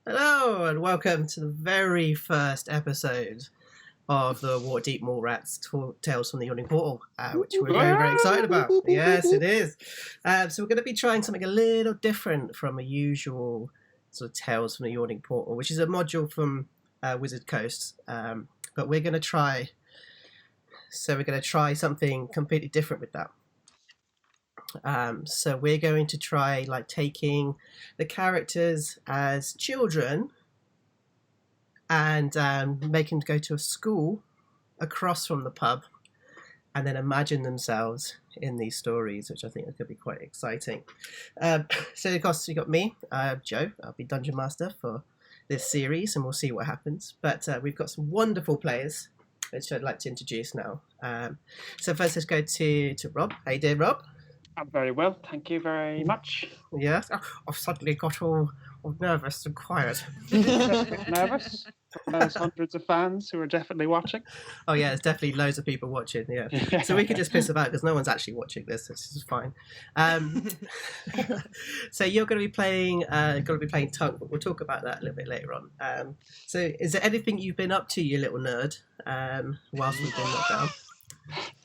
Hello and welcome to the very first episode of the Waterdeep Mallrats Tales from the Yawning Portal, which we're very, very excited about. Yes, it is. So we're going to be trying something a little different from a usual sort of Tales from the Yawning Portal, which is a module from Wizard Coast. But we're going to try something completely different with that. So we're going to try taking the characters as children and make them go to a school across from the pub and then imagine themselves in these stories, which I think is going to be quite exciting. So of course you got me, Joe. I'll be Dungeon Master for this series and we'll see what happens. But we've got some wonderful players which I'd like to introduce now. So first let's go to Rob. How you doing, Rob? I'm very well, thank you very much. Yes, I've suddenly got all nervous and quiet. A bit nervous. There's hundreds of fans who are definitely watching. Oh yeah, there's definitely loads of people watching. Yeah, so we could just piss about because no one's actually watching this. This is fine. So you're going to be playing Tunk, but we'll talk about that a little bit later on. So is there anything you've been up to, you little nerd, whilst we've been locked down?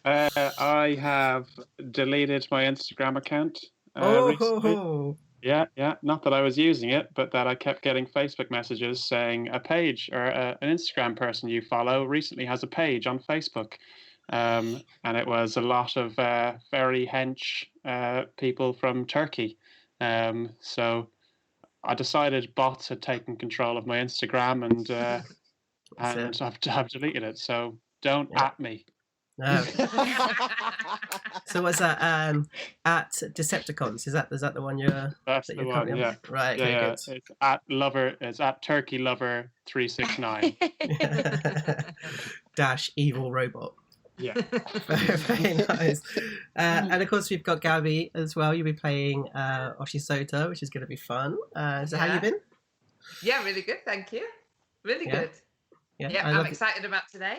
I have deleted my Instagram account recently. Yeah. Not that I was using it, but that I kept getting Facebook messages saying a page or an Instagram person you follow recently has a page on Facebook. And it was a lot of very hench people from Turkey. So I decided bots had taken control of my Instagram and I've deleted it. So don't at me. No. So what's that? At Decepticons? Is that the one you're? That's the one. Yeah. Right. Yeah. Okay, it's at lover. It's at Turkey Lover 369. Dash evil robot. Yeah. Very, very nice. And of course we've got Gabby as well. You'll be playing Oshisota, which is going to be fun. So how you been? Yeah, really good. Thank you. Really good. Yeah, I'm excited about today.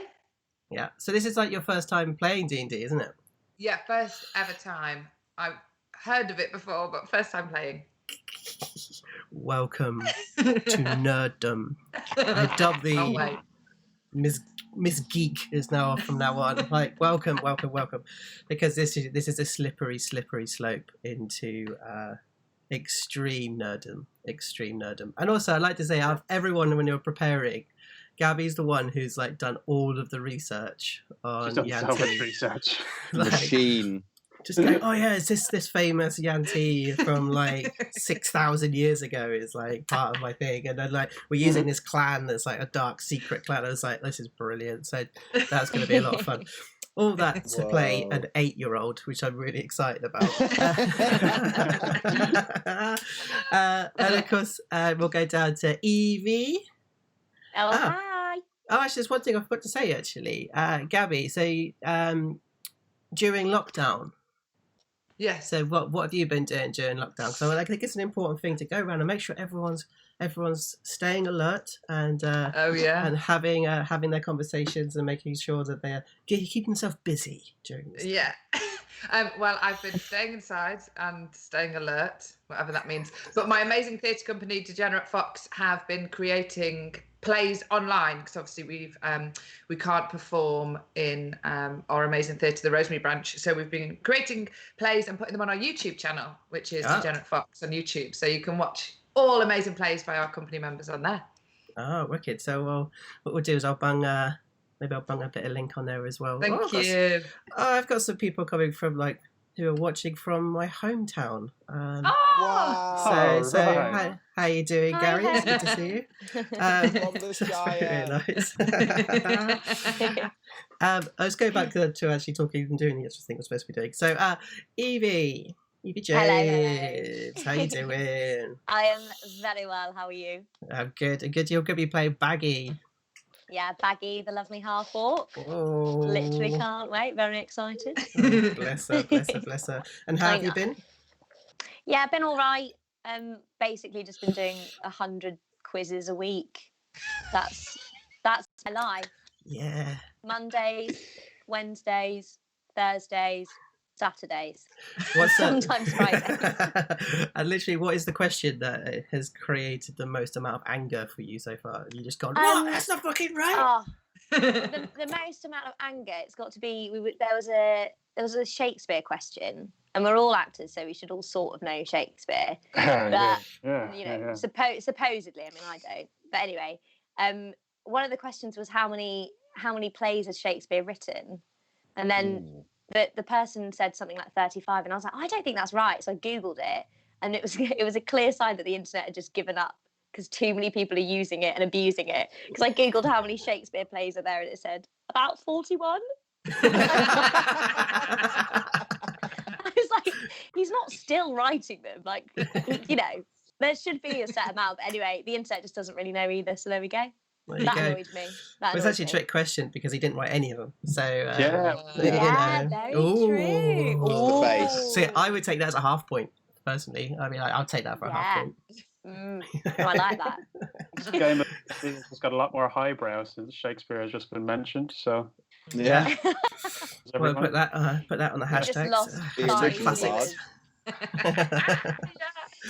Yeah, so this is like your first time playing D&D, isn't it? Yeah, first ever time. I've heard of it before, but first time playing. Welcome to nerddom. I dub the Miss Geek is now from now on. Like, welcome, because this is a slippery slope into extreme nerddom. And also, I'd like to say, out of everyone when you're preparing, Gabby's the one who's done all of the research on She's done Yanti. so much research. Machine. Just going, oh yeah, is this famous Yanti from 6,000 years ago is part of my thing, and then we're using this clan that's a dark secret clan. I was like, this is brilliant. So that's going to be a lot of fun. All that to play an 8-year-old, which I'm really excited about. And of course, we'll go down to Evie. Oh, hi. Oh, actually, there's one thing I forgot to say, actually. Gabby, so during lockdown... Yes. So what have you been doing during lockdown? So I think it's an important thing to go around and make sure everyone's staying alert and and having their conversations and making sure that they're keeping themselves busy during this. Yeah. Well, I've been staying inside and staying alert, whatever that means. But my amazing theatre company, Degenerate Fox, have been creating plays online because obviously we can't perform in our amazing theatre, the Rosemary Branch. So we've been creating plays and putting them on our YouTube channel, which is Degenerate Fox on YouTube. So you can watch all amazing plays by our company members on there. Oh, wicked! So what we'll do is I'll bung a bit of link on there as well. Thank you. I've got some people coming from who are watching from my hometown. Wow! So right. how you doing, Gary? It's good to see you. Very nice. Let's go back to actually talking and doing the actual thing we're supposed to be doing. So, Evie James, hello. How you doing? I am very well. How are you? I'm good. You're going to be playing Baggi. Yeah, Baggi, the lovely half-orc. Oh. Literally can't wait. Very excited. Oh, bless her. And how have you been? Yeah, I've been all right. Basically just been doing 100 quizzes a week. That's my life. Yeah. Mondays, Wednesdays, Thursdays, Saturdays. What's Sometimes Fridays. And literally, what is the question that has created the most amount of anger for you so far? You just gone, what? That's not fucking right. Oh, the most amount of anger. It's got to be. There was a Shakespeare question, and we're all actors, so we should all sort of know Shakespeare. But supposedly, I mean, I don't. But anyway, one of the questions was how many plays has Shakespeare written, and then the person said something like 35, and I was like, I don't think that's right. So I googled it, and it was a clear sign that the internet had just given up because too many people are using it and abusing it. Because I googled how many Shakespeare plays are there, and it said about 41. I was like, he's not still writing them. Like, you know, there should be a set amount. But anyway, the internet just doesn't really know either. So there we go. That annoyed me. It was actually a trick question because he didn't write any of them. So very true. Off the face. So I would take that as a half point, personally. I mean, I'll take that for a half point. I like that. This game has got a lot more highbrow since Shakespeare has just been mentioned. So yeah. Well, put that on the hashtag. Classics.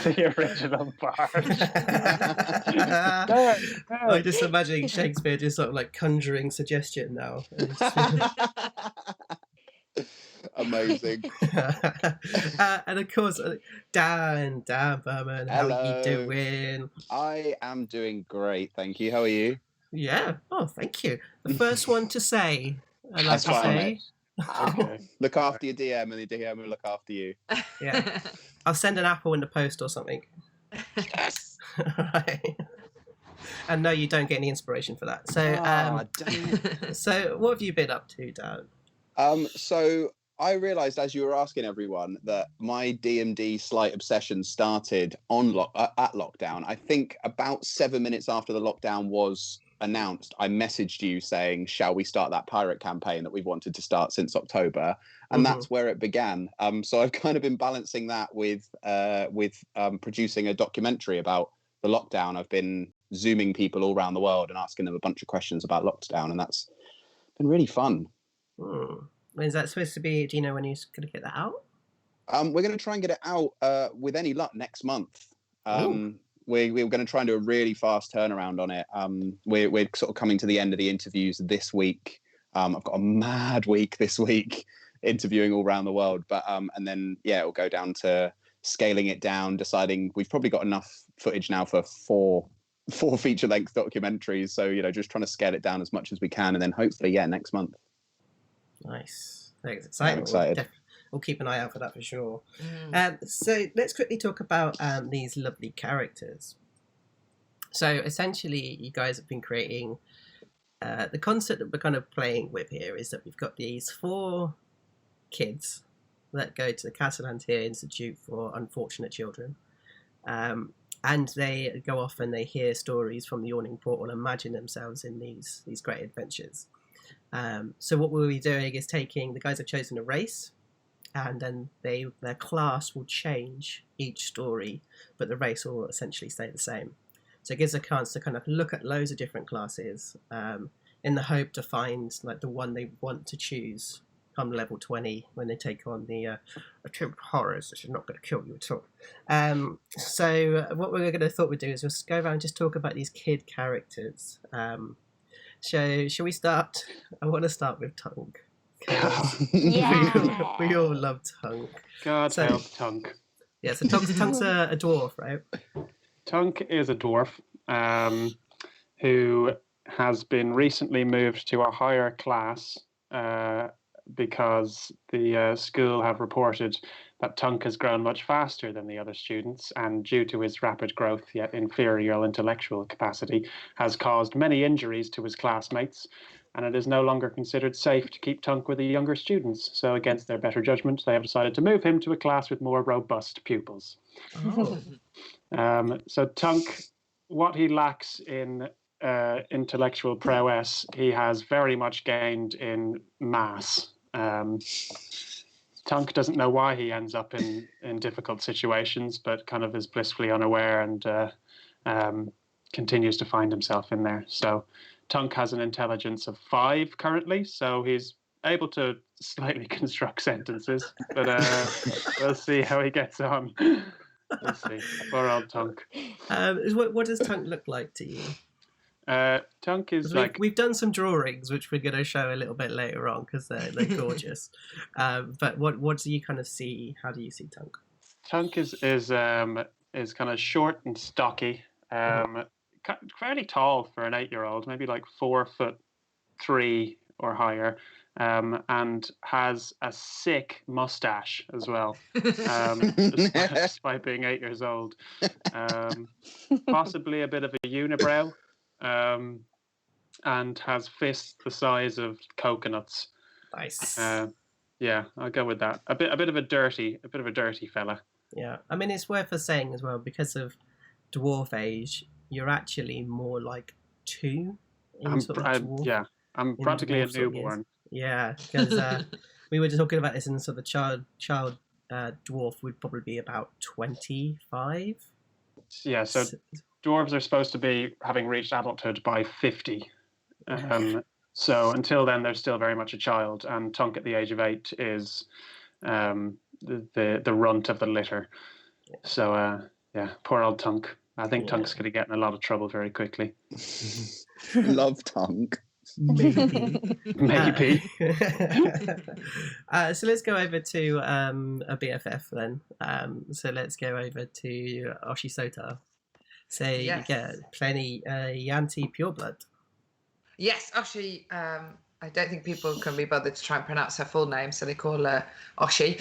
The original bard. I'm just imagining Shakespeare just sort of like conjuring suggestion now. Amazing. And of course, Dan Berman, how are you doing? I am doing great, thank you. How are you? Yeah. Oh, thank you. The first one to say. I like That's to say. Okay. Look after your DM, and the DM will look after you. Yeah. I'll send an apple in the post or something. Yes. Right. And no, you don't get any inspiration for that. So, so what have you been up to, Dan? So I realised as you were asking everyone that my D&D slight obsession started on at lockdown. I think about 7 minutes after the lockdown was announced, I messaged you saying, shall we start that pirate campaign that we've wanted to start since October? And that's where it began. So I've kind of been balancing that with producing a documentary about the lockdown. I've been Zooming people all around the world and asking them a bunch of questions about lockdown, and that's been really fun. When is that supposed to be? Do you know when you're going to get that out? We're going to try and get it out with any luck next month. We're going to try and do a really fast turnaround on it. We're sort of coming to the end of the interviews this week. I've got a mad week this week interviewing all around the world, but and then it'll go down to scaling it down, deciding we've probably got enough footage now for four feature-length documentaries. So just trying to scale it down as much as we can, and then hopefully next month. Nice. That's exciting. I'm excited. We'll keep an eye out for that for sure. So let's quickly talk about these lovely characters. So essentially, you guys have been creating the concept that we're kind of playing with here is that we've got these 4 kids that go to the Cassalanter Institute for Unfortunate Children. And they go off and they hear stories from the Yawning Portal, imagine themselves in these great adventures. So what we'll be doing is the guys have chosen a race, and then their class will change each story, but the race will essentially stay the same. So it gives a chance to kind of look at loads of different classes in the hope to find like the one they want to choose come level 20 when they take on the attempt horrors, which is not going to kill you at all. So what we're going to thought we'd do is just go around and just talk about these kid characters. So shall we start? I want to start with Tunk. Yeah. We all love Tunk. God help Tunk. Yeah, so Tunk's a dwarf, right? Tunk is a dwarf who has been recently moved to a higher class because the school have reported that Tunk has grown much faster than the other students, and due to his rapid growth yet inferior intellectual capacity, has caused many injuries to his classmates, and it is no longer considered safe to keep Tunk with the younger students. So against their better judgment, they have decided to move him to a class with more robust pupils. So Tunk, what he lacks in intellectual prowess, he has very much gained in mass. Tunk doesn't know why he ends up in difficult situations, but kind of is blissfully unaware and continues to find himself in there. So Tunk has an intelligence of 5 currently, so he's able to slightly construct sentences, but we'll see how he gets on. We'll see. Poor old Tunk. What does Tunk look like to you? Tunk is we've done some drawings, which we're going to show a little bit later on because they're gorgeous. But what do you kind of see? How do you see Tunk? Tunk is kind of short and stocky, fairly tall for an 8-year-old, maybe like 4'3" or higher, and has a sick mustache as well, despite being 8 years old. Possibly a bit of a unibrow. And has fists the size of coconuts. Nice. Yeah, I'll go with that. A bit of a dirty fella. Yeah, I mean, it's worth us saying as well, because of dwarf age, you're actually more like 2 in dwarf. Yeah, I'm practically a newborn. Yeah, because we were just talking about this, and so the child dwarf would probably be about 25. Yeah, so dwarves are supposed to be having reached adulthood by 50. So until then, they're still very much a child, and Tunk at the age of 8 is the runt of the litter. So poor old Tunk. I think Tunk's going to get in a lot of trouble very quickly. Love Tunk. Maybe. So let's go over to a BFF then. So let's go over to Oshisota. So you get plenty Yanti pureblood. Yes, Oshi. I don't think people can be bothered to try and pronounce her full name, so they call her Oshi.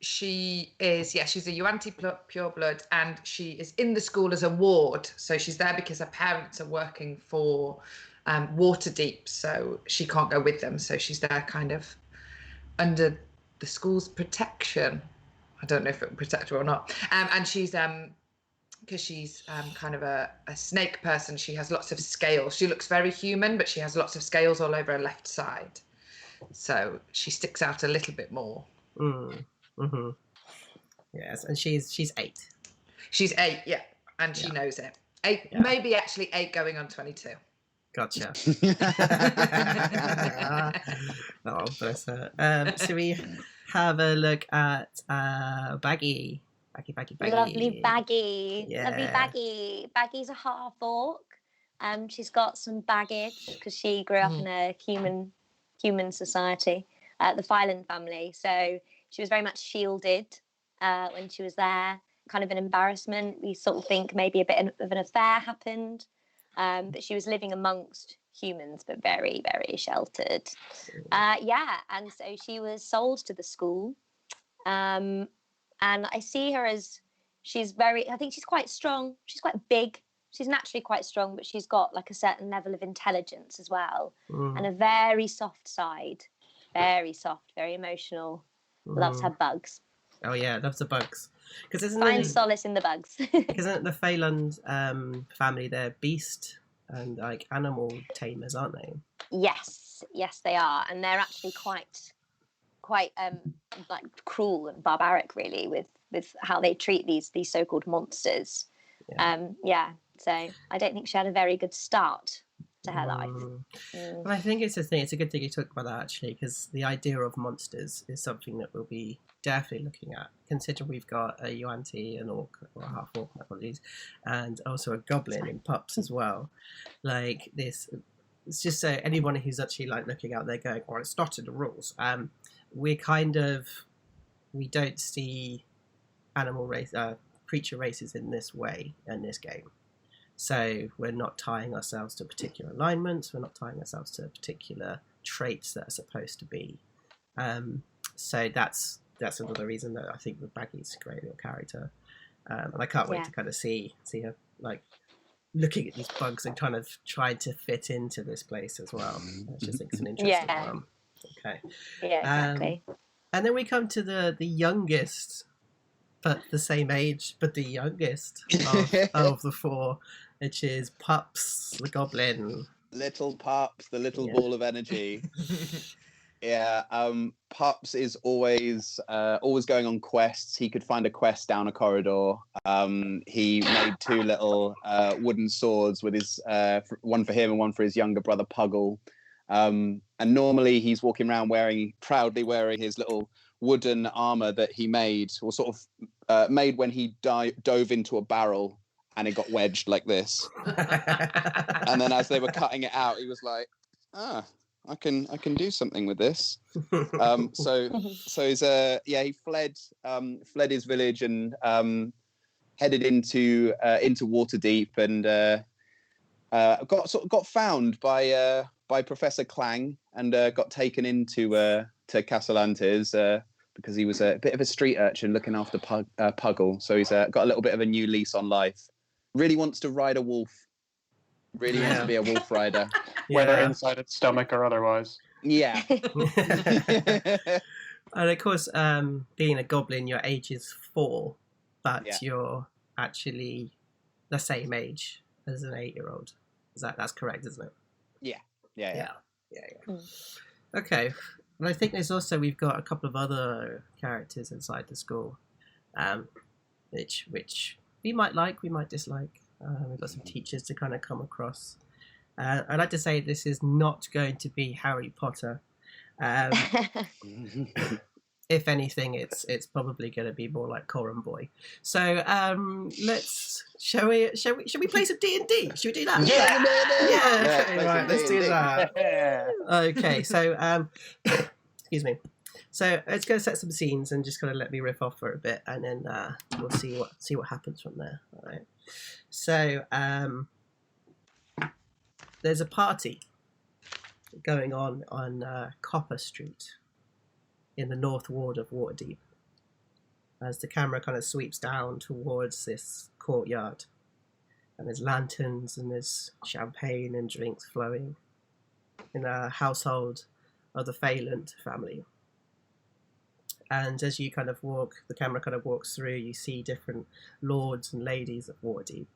She's a Yuan-Ti pureblood, and she is in the school as a ward. So she's there because her parents are working for Waterdeep, so she can't go with them. So she's there kind of under the school's protection. I don't know if it will protect her or not. And she's because she's kind of a snake person, she has lots of scales. She looks very human, but she has lots of scales all over her left side. So she sticks out a little bit more. Mm-hmm. Yes, and she's 8. She's 8, yeah, and she knows it. 8, maybe actually 8 going on 22. Gotcha. Oh, bless her. So we have a look at Baggi. Baggi. Lovely Baggi. Yeah. Lovely Baggi. Baggi's a half orc. She's got some baggage because she grew up in a human society, the Fyland family. So she was very much shielded when she was there. Kind of an embarrassment. We sort of think maybe a bit of an affair happened. But she was living amongst humans, but very, very sheltered. And so she was sold to the school. And I see her as I think she's quite strong. She's quite big. She's naturally quite strong, but she's got like a certain level of intelligence as well. And a very soft side. Very soft, very emotional. Loves her bugs. Oh yeah, loves the bugs. Finds solace in the bugs. Isn't the Fyland family, they're beast and like animal tamers, aren't they? Yes, they are. And they're actually quite like cruel and barbaric, really, with how they treat these so-called monsters. So I don't think she had a very good start to her life. But I think it's a good thing you talk about that, actually, because the idea of monsters is something that we'll be definitely looking at, considering we've got a Yuan-Ti, an orc, or a half orc, my apologies, and also a goblin in pups as well. Like this, it's just so anyone who's actually like looking out there going, "Oh, it's not in the rules." We don't see creature races in this way in this game. So we're not tying ourselves to particular alignments. We're not tying ourselves to particular traits that are supposed to be. So that's another reason that I think that Baggi's a great little character, and I can't wait to kind of see her like looking at these bugs and kind of trying to fit into this place as well. I just think it's an interesting one. Okay. Yeah, exactly. And then we come to the youngest, but the same age, but the youngest of the 4, which is Pups, the goblin. Little Pups, the little ball of energy. Pups is always going on quests. He could find a quest down a corridor. He made 2 little wooden swords with his one for him and one for his younger brother Puggle. And And normally he's walking around proudly wearing his little wooden armor that he made, or sort of made when he dove into a barrel and it got wedged like this. And then as they were cutting it out, he was like, I can do something with this. So he's he fled his village and headed into Waterdeep, and got found by Professor Clang, and got taken into to Cassalanter's because he was a bit of a street urchin looking after Puggle. So he's got a little bit of a new lease on life. Really wants to ride a wolf. Really wants to be a wolf rider. Whether inside its stomach or otherwise. Yeah. And of course, being a goblin, your age is 4, but you're actually the same age as an 8-year-old. That's correct, isn't it? Yeah. Okay. And I think we've got a couple of other characters inside the school, which we might like, we might dislike. We've got some teachers to kind of come across. I'd like to say this is not going to be Harry Potter. If anything, it's probably going to be more like Coram Boy. So shall we play some D&D? Should we do that? Yeah. Okay, right, let's do that. Okay, so excuse me. So let's go set some scenes and just kind of let me riff off for a bit, and then we'll see what happens from there. All right. So there's a party going on Copper Street in the North Ward of Waterdeep, as the camera kind of sweeps down towards this courtyard, and there's lanterns and there's champagne and drinks flowing in a household of the Phelan family. And as you kind of the camera kind of walks through, you see different lords and ladies of Waterdeep,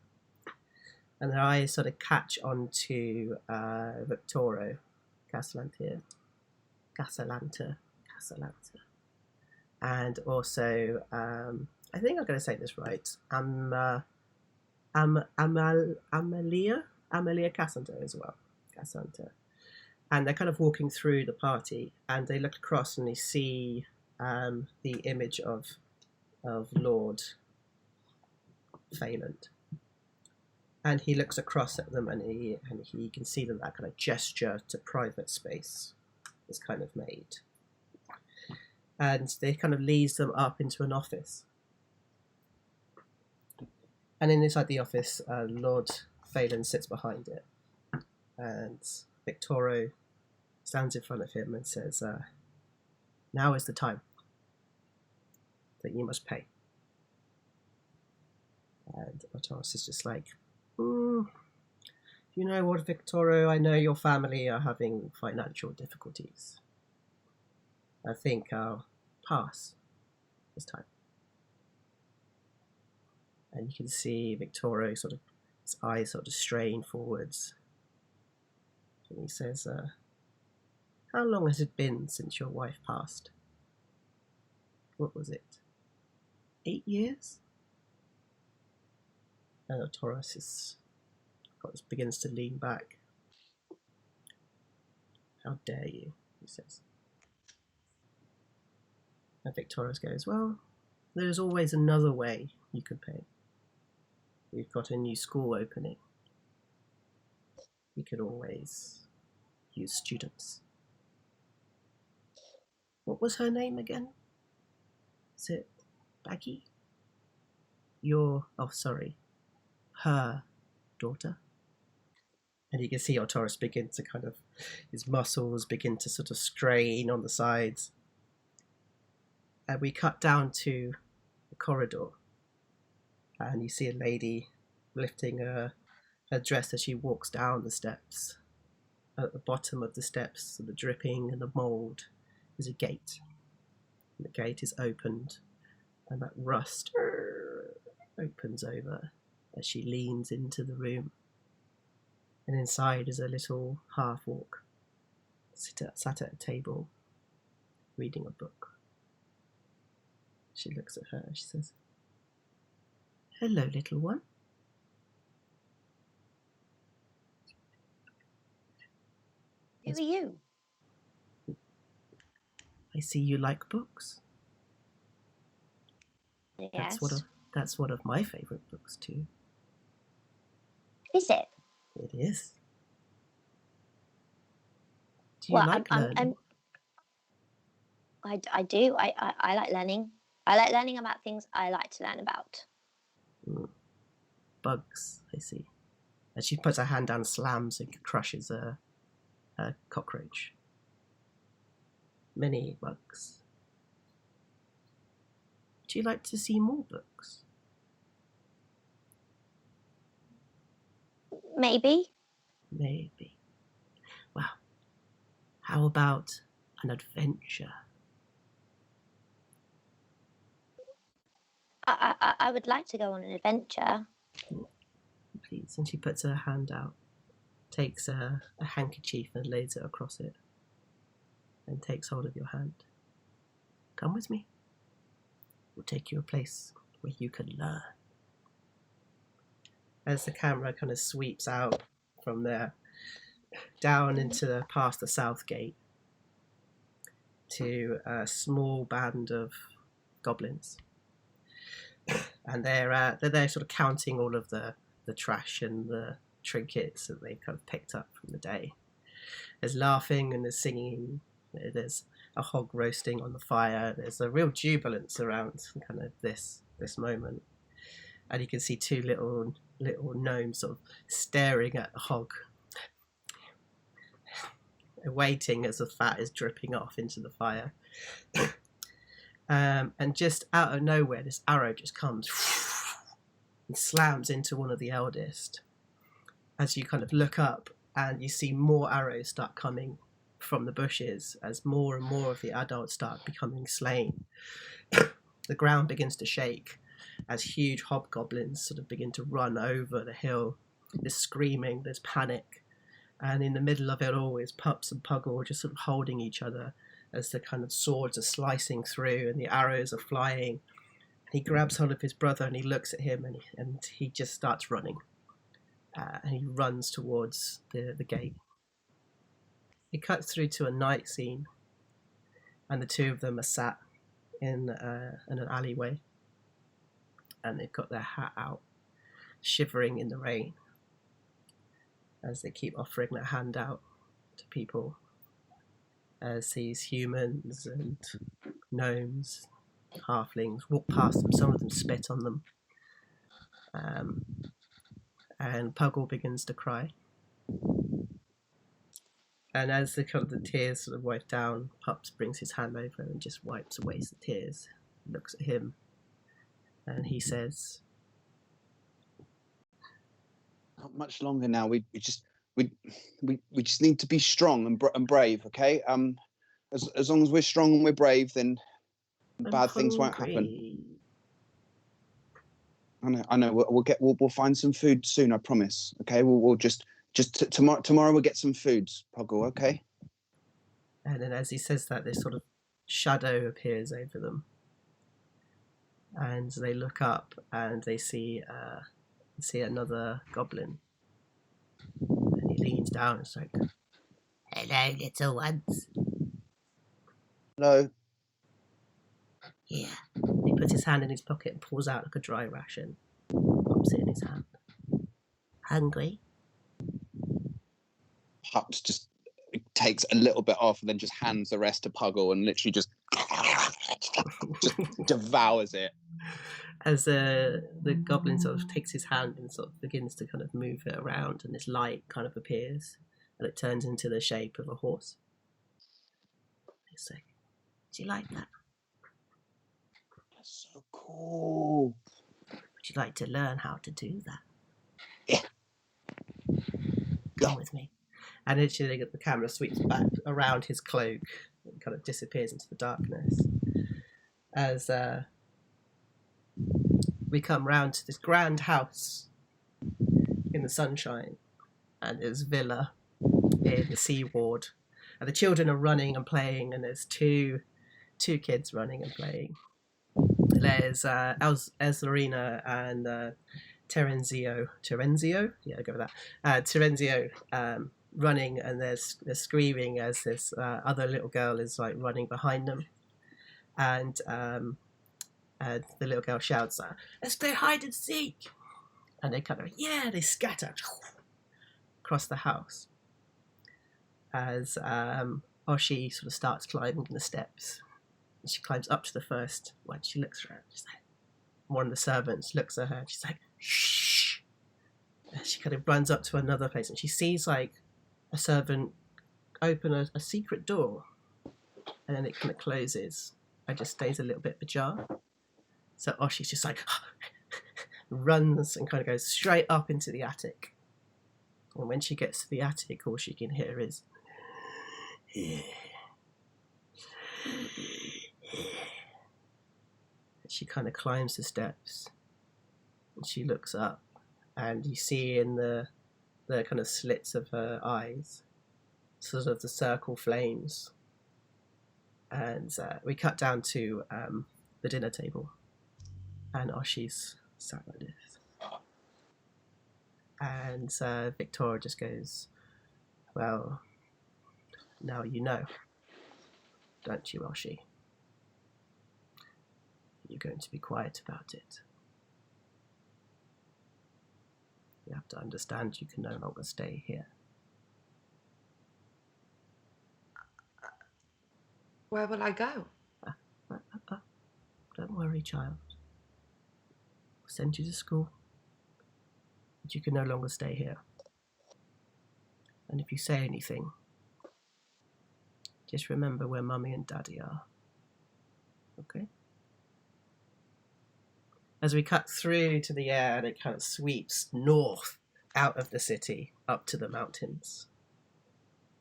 and their eyes sort of catch onto Victoro, Cassalanter, and also I think I'm going to say this right, Amelia Cassalanter as well, Cassalanter. And they're kind of walking through the party, and they look across and they see the image of Lord Phelan. And he looks across at them, and he can see that kind of gesture to private space is kind of made. And they kind of leads them up into an office. And inside the office, Lord Phelan sits behind it. And Victoro stands in front of him and says, now is the time that you must pay. And Otaris is just like, you know what, Victoro, I know your family are having financial difficulties. I think I'll pass this time. And you can see Victoro his eyes sort of strain forwards. And he says, how long has it been since your wife passed? What was it? 8 years? And Taurus begins to lean back. How dare you, he says. And Victorious goes, well, there's always another way you could pay. We've got a new school opening. We could always use students. What was her name again? Is it Baggi? Her daughter? And you can see Otaris begin to his muscles begin to sort of strain on the sides. And we cut down to the corridor. And you see a lady lifting her dress as she walks down the steps. At the bottom of the steps, the dripping and the mould, is a gate. And the gate is opened, and that rust opens over as she leans into the room. And inside is a little half-orc, sat at a table, reading a book. She looks at her and she says, hello, little one. Who are you? I see you like books. Yes. That's one of my favourite books too. Is it? It is. Do you like learning? I do. I like learning. I like learning about things I like to learn about. Bugs, I see. And she puts her hand down, slams and crushes a cockroach. Many bugs. Do you like to see more books? Maybe. Well, how about an adventure? I would like to go on an adventure. Please. And she puts her hand out, takes a handkerchief and lays it across it, and takes hold of your hand. Come with me. We'll take you a place where you can learn. As the camera kind of sweeps out from there, down into past the south gate, to a small band of goblins. And they're there sort of counting all of the trash and the trinkets that they kind of picked up from the day. There's laughing and there's singing. There's a hog roasting on the fire. There's a real jubilance around kind of this moment. And you can see two little gnomes sort of staring at the hog, waiting as the fat is dripping off into the fire. And just out of nowhere, this arrow just comes and slams into one of the eldest. As you kind of look up and you see more arrows start coming from the bushes as more and more of the adults start becoming slain. The ground begins to shake as huge hobgoblins sort of begin to run over the hill. There's screaming, there's panic. And in the middle of it all is Pups and Puggle just sort of holding each other as the kind of swords are slicing through and the arrows are flying. He grabs hold of his brother and he looks at him and he just starts running. And he runs towards the gate. It cuts through to a night scene, and the two of them are sat in an alleyway, and they've got their hat out, shivering in the rain, as they keep offering their hand out to people, as these humans and gnomes, halflings walk past them. Some of them spit on them, and Puggle begins to cry. And as the tears sort of wipe down, Pups brings his hand over and just wipes away the tears, looks at him, and he says, "Not much longer now. We just need to be strong and brave. Okay. As long as we're strong and we're brave, then bad things won't happen. I know. We'll find some food soon. I promise. Okay. We'll just tomorrow we'll get some food, Puggle. Okay." And then as he says that, this sort of shadow appears over them, and they look up and they see another goblin. And he leans down and is like, "Hello, little ones." "Hello." "Here." He puts his hand in his pocket and pulls out like a dry ration. Pops it in his hand. "Hungry?" Pups just takes a little bit off and then just hands the rest to Puggle and literally just devours it. As the goblin sort of takes his hand and sort of begins to kind of move it around, and this light kind of appears and it turns into the shape of a horse. He's like, "Do you like that? That's so cool. Would you like to learn how to do that?" "Yeah." "Come with me." And literally the camera sweeps back around his cloak and kind of disappears into the darkness. As we come round to this grand house in the sunshine, and there's villa in the sea ward, and the children are running and playing, and there's two kids running and playing. There's Elzarina and Terenzio, yeah, I'll go with that. Terenzio running, and they're screaming as this other little girl is like running behind them, and the little girl shouts, "Let's play hide and seek!" And they kind of they scatter across the house as Oshi sort of starts climbing the steps. And she climbs up to the first one. She looks around. She's like, one of the servants looks at her and she's like, "Shh!" And she kind of runs up to another place and she sees like a servant open a secret door, and then it kind of closes and just stays a little bit ajar. So Oshi's just like runs and kind of goes straight up into the attic. And when she gets to the attic, all she can hear is she kind of climbs the steps and she looks up, and you see in the kind of slits of her eyes sort of the circle flames. And we cut down to the dinner table, and Oshi's sat like this, and Victoria just goes, "Well, now you know, don't you, Oshi? You're going to be quiet about it. You have to understand you can no longer stay here." Where will I go? Don't worry, child. I'll send you to school, but you can no longer stay here. And if you say anything, just remember where Mummy and Daddy are. Okay? As we cut through to the air, and it kind of sweeps north out of the city up to the mountains.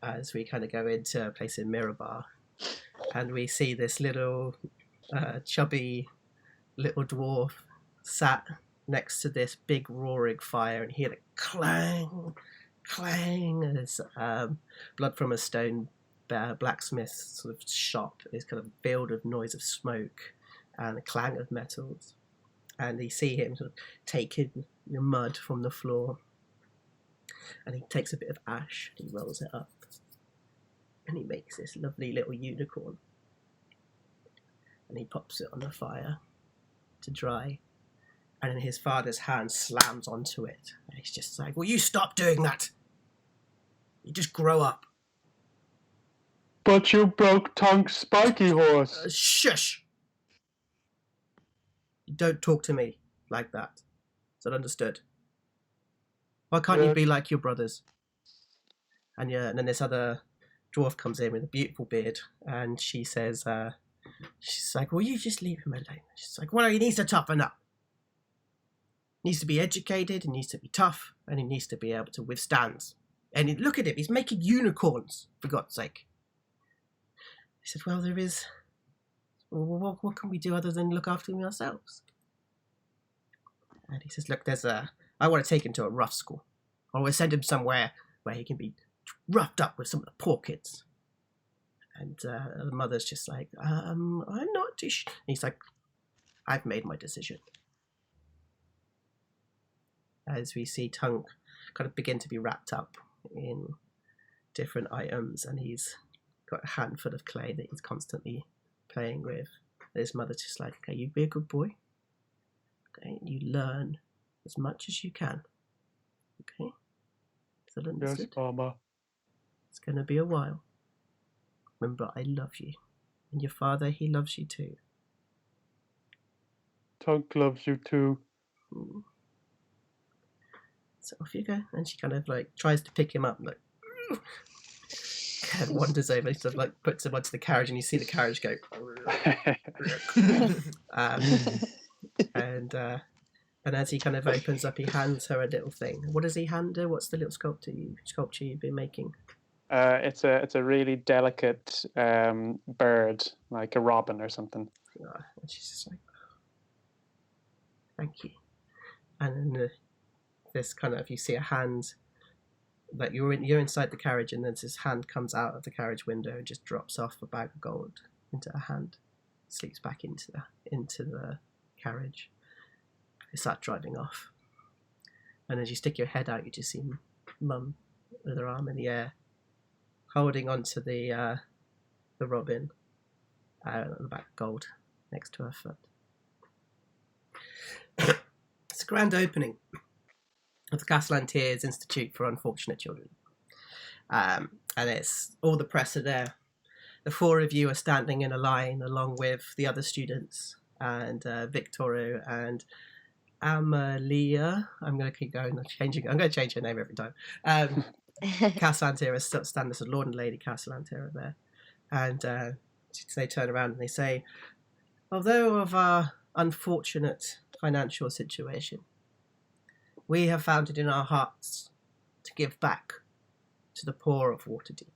As we kind of go into a place in Mirabar, and we see this little chubby little dwarf sat next to this big roaring fire, and hear the clang, clang as blood from a stone blacksmith sort of shop is kind of filled with noise of smoke and the clang of metals. And you see him sort of taking the mud from the floor, and he takes a bit of ash and he rolls it up, and he makes this lovely little unicorn, and he pops it on the fire to dry, and then his father's hand slams onto it, and he's just like, "Will you stop doing that? You just grow up." "But you broke Tunk's spiky horse." Shush! You don't talk to me like that. Is that understood? Why can't you be like your brothers? And then this other dwarf comes in with a beautiful beard, and she says, she's like, "Will you just leave him alone?" She's like, "Well, he needs to toughen up. He needs to be educated, he needs to be tough, and he needs to be able to withstand. And look at him, he's making unicorns, for God's sake." He said, "Well, there is... Well, what can we do other than look after him ourselves?" And he says, "Look, I want to take him to a rough school. I want to send him somewhere where he can be roughed up with some of the poor kids." And the mother's just like, "I'm not too sure." He's like, "I've made my decision." As we see Tunk kind of begin to be wrapped up in different items, and he's got a handful of clay that he's constantly playing with. His mother's just like, "Okay, you be a good boy. Okay, you learn as much as you can. Okay? Is that understood? Yes, Mama. It's going to be a while. Remember, I love you. And your father, he loves you too. Tunk loves you too." So off you go. And she kind of like tries to pick him up, like, and wanders over, sort of like puts him onto the carriage, and you see the carriage go. And as he kind of opens up, he hands her a little thing. What does he hand her? What's the little sculpture you've been making? It's a really delicate bird, like a robin or something. And she's just like, "Thank you." And then this kind of, you see a hand, like you're inside the carriage, and then this hand comes out of the carriage window and just drops off a bag of gold into her hand, slips back into the carriage. They start driving off, and as you stick your head out, you just see Mum with her arm in the air, holding onto the robin on the back gold next to her foot. It's a grand opening of the Cassalanter Institute for Unfortunate Children. And it's all the press are there. The four of you are standing in a line along with the other students and Victoria and Amalia. I'm going to keep going. I'm going to change her name every time. Cassalanter is standing as Lord and Lady Cassalanter there. And they turn around and they say, although of our unfortunate financial situation, we have found it in our hearts to give back to the poor of Waterdeep.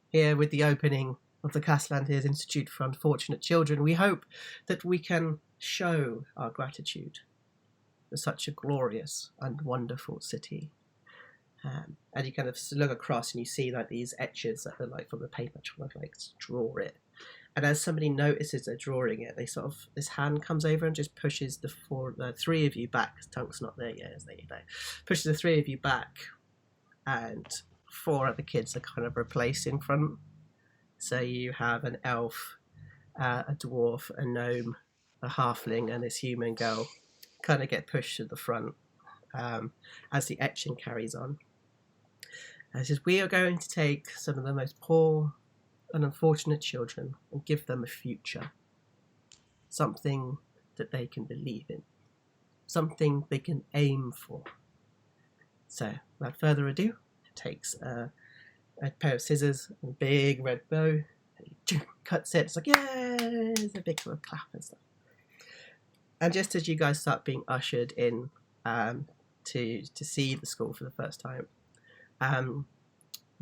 Here, with the opening of the Cassalanter Institute for Unfortunate Children, we hope that we can show our gratitude for such a glorious and wonderful city. And you kind of look across and you see like these etches that are like from the paper trying to like draw it. And as somebody notices they're drawing it, they sort of, this hand comes over and just pushes the three of you back. Tunk's not there yet, as they know. Pushes the three of you back, and four other kids are kind of replaced in front. So you have an elf, a dwarf, a gnome, a halfling, and this human girl kind of get pushed to the front as the etching carries on. And it says, we are going to take some of the most poor and unfortunate children and give them a future. Something that they can believe in. Something they can aim for. So, without further ado, it takes a pair of scissors and a big red bow. He cuts it. It's like, yay! There's a big sort of clap and stuff. And just as you guys start being ushered in to see the school for the first time,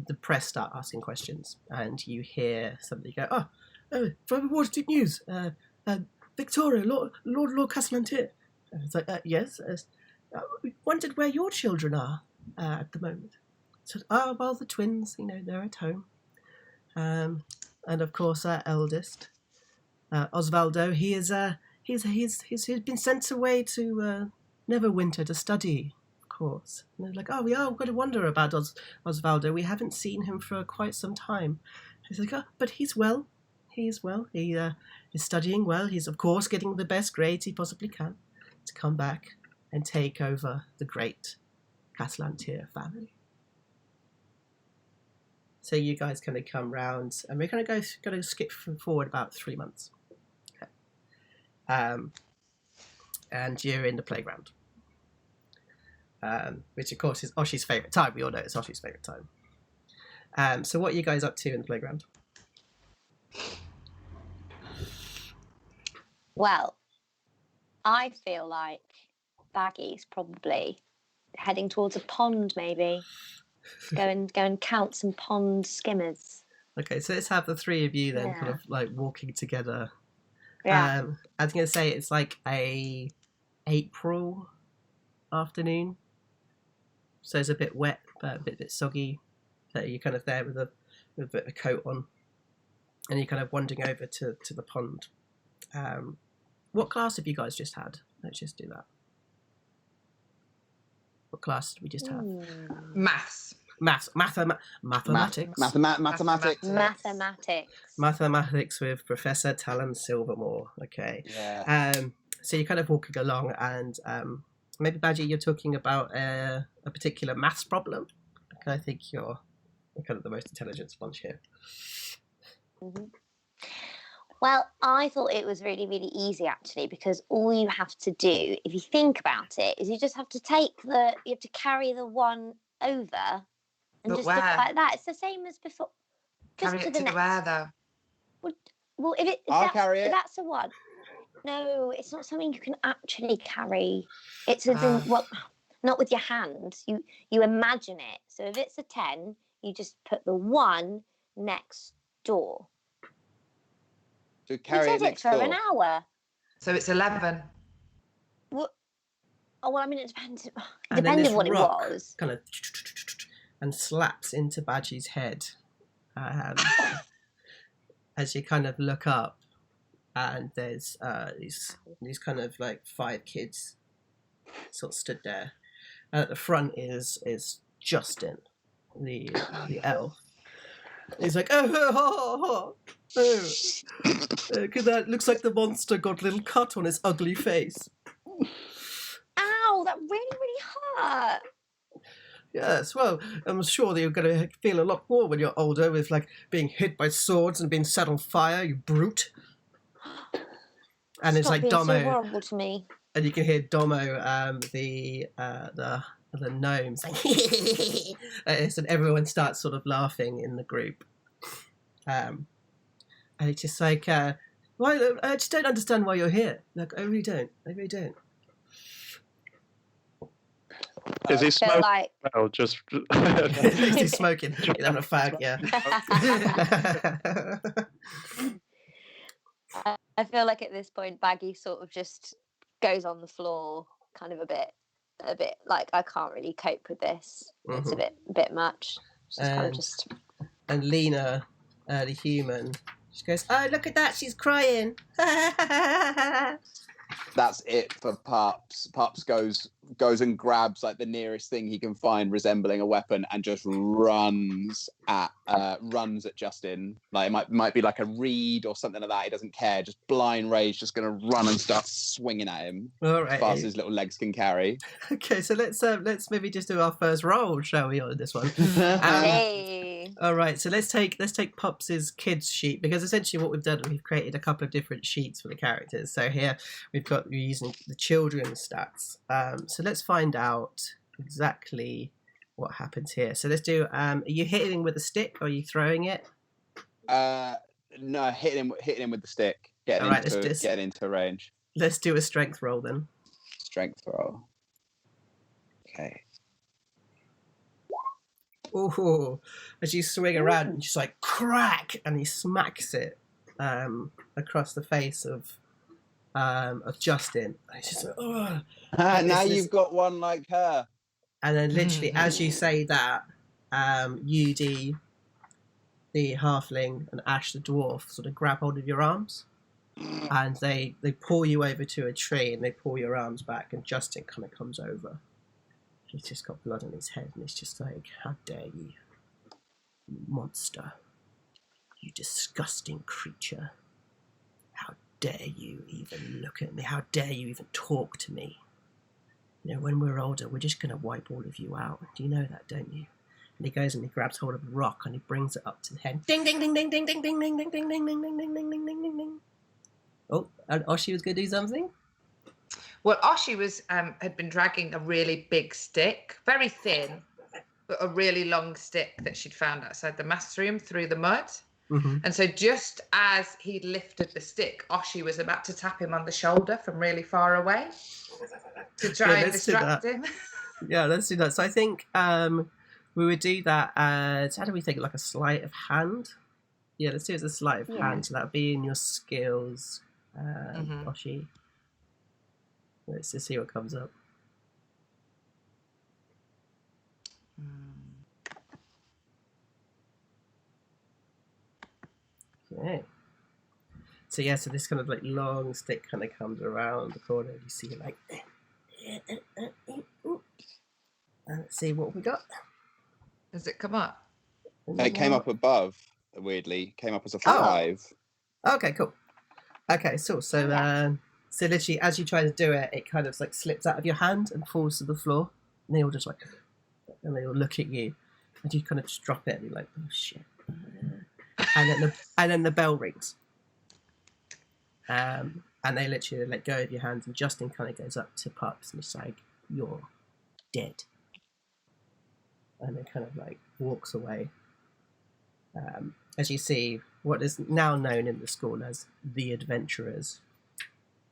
the press start asking questions, and you hear somebody go, from Waterdeep News, Victoria, Lord Cassalanter. It's like, yes, we wondered where your children are at the moment. So, well, the twins, they're at home. And of course, our eldest, Osvaldo, he's been sent away to Neverwinter to study. Course. And they're like, we've got to wonder about Osvaldo. We haven't seen him for quite some time. He's like, but he's well. He's well. He is studying well. He's, of course, getting the best grades he possibly can to come back and take over the great Cassalanter family. So you guys kind of come round, and we're going to skip forward about 3 months. Okay. And you're in the playground. Which of course is Oshi's favourite time. We all know it's Oshi's favourite time. So what are you guys up to in the playground? Well, I feel like Baggy's probably heading towards a pond, maybe. Go and count some pond skimmers. Okay, so let's have the three of you then kind of like walking together. Yeah. I was going to say it's like a April afternoon. So it's a bit wet, but a bit soggy. So you're kind of there with a bit of a coat on, and you're kind of wandering over to the pond. What class have you guys just had? Let's just do that. What class did we just have? Maths. Mathematics. Mathematics with Professor Talon Silvermore. Okay. Yeah. So you're kind of walking along, and maybe, Badgie, you're talking about a particular maths problem. I think you're kind of the most intelligent sponge here. Mm-hmm. Well, I thought it was really, really easy, actually, because all you have to do, if you think about it, is you just have to carry the one over and just do it like that. It's the same as before. Just carry it to the where, though? Well, I'll carry it. If that's a one. No, it's not something you can actually carry. It's not with your hand. You imagine it. So if it's a 10, you just put the 1 next door. So carry it next door. For an hour. So it's 11. Well, it depends. Depending on what it was. Kind of and slaps into Badgie's head as you kind of look up. And there's these kind of like 5 kids sort of stood there. And at the front is Justin, the elf. He's like, oh, that looks like the monster got a little cut on his ugly face. Ow, that really, really hurt. Yes, well, I'm sure that you're going to feel a lot more when you're older, with like being hit by swords and being set on fire, you brute. And it's like Domo. So horrible to me. And you can hear Domo, the gnome, saying, and everyone starts sort of laughing in the group. And it's just like, well, I just don't understand why you're here. Like, I really don't. Is he smoking? Like... Well, just is he smoking? You're having a fag, yeah. I feel like at this point, Baggy sort of just goes on the floor, kind of a bit like, I can't really cope with this. It's a bit much. And Lena, the human, she goes, "Oh, look at that! She's crying." That's it for Pups. Pups goes and grabs like the nearest thing he can find resembling a weapon and just runs at Justin. Like it might be like a reed or something like that. He doesn't care. Just blind rage, just gonna run and start swinging at him. All right. As fast as his little legs can carry. Okay, so let's maybe just do our first roll, shall we, on this one? Hey. All right, so let's take Pups' kids sheet, because essentially what we've done, we've created a couple of different sheets for the characters. So here we're using the children's stats. So let's find out exactly what happens here. So let's do. Are you hitting with a stick, or are you throwing it? No, hitting him with the stick. Getting into range. Let's do a strength roll then. Strength roll. Okay. Oh, as you swing around, and just like crack, and he smacks it across the face of Justin. And it's just like, oh. Now you've got one like her. And then literally, as you say that, Yudi, the halfling, and Ash, the dwarf, sort of grab hold of your arms, and they pull you over to a tree, and they pull your arms back, and Justin kind of comes over. He's just got blood on his head, and it's just like, how dare you, you monster, you disgusting creature. How dare you even look at me? How dare you even talk to me? You know, when we're older, we're just going to wipe all of you out. Do you know that, don't you? And he goes and he grabs hold of a rock and he brings it up to the head. Ding, ding, ding, ding, ding, ding, ding, ding, ding, ding, ding, ding, ding, ding, ding, ding, ding, ding, ding. Oh, and Oshi was going to do something? Well, Oshi had been dragging a really big stick, very thin, but a really long stick that she'd found outside the master room through the mud. Mm-hmm. And so just as he lifted the stick, Oshi was about to tap him on the shoulder from really far away to try and distract him. Yeah, let's do that. So I think we would do that as, how do we think, like a sleight of hand? Yeah, let's do it as a sleight of hand. So that would be in your skills, Oshi. Let's just see what comes up. Okay. So yeah, so this kind of like long stick kind of comes around the corner. You see like, let's see what we got. Does it come up? It came up above. Weirdly, came up as a 5. Oh. Okay, cool. Okay, so literally, as you try to do it, it kind of like slips out of your hand and falls to the floor. And they all just like, and they all look at you, and you kind of just drop it, and you're like, oh shit. And then the bell rings. And they literally let go of your hands, and Justin kind of goes up to Pups and it's like, you're dead. And then kind of like walks away. As you see, what is now known in the school as the adventurers.